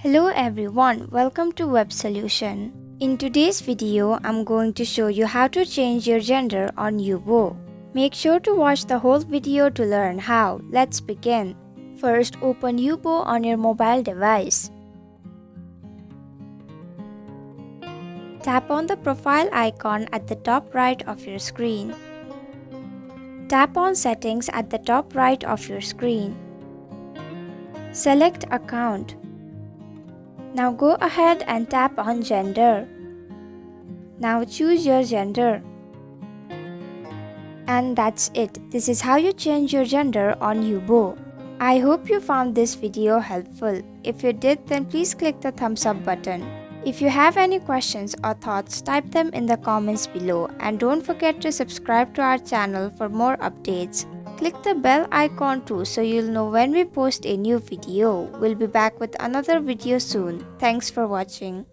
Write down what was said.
Hello everyone, welcome to Web Solution. In today's video, I'm going to show you how to change your gender on Yubo. Make sure to watch the whole video to learn how. Let's begin. First, open Yubo on your mobile device. Tap on the profile icon at the top right of your screen. Tap on Settings at the top right of your screen. Select Account. Now go ahead and tap on Gender. Now choose your gender. And that's it. This is how you change your gender on Yubo. I hope you found this video helpful. If you did, then please click the thumbs up button. If you have any questions or thoughts, type them in the comments below, and don't forget to subscribe to our channel for more updates. Click the bell icon too so you'll know when we post a new video. We'll be back with another video soon. Thanks for watching.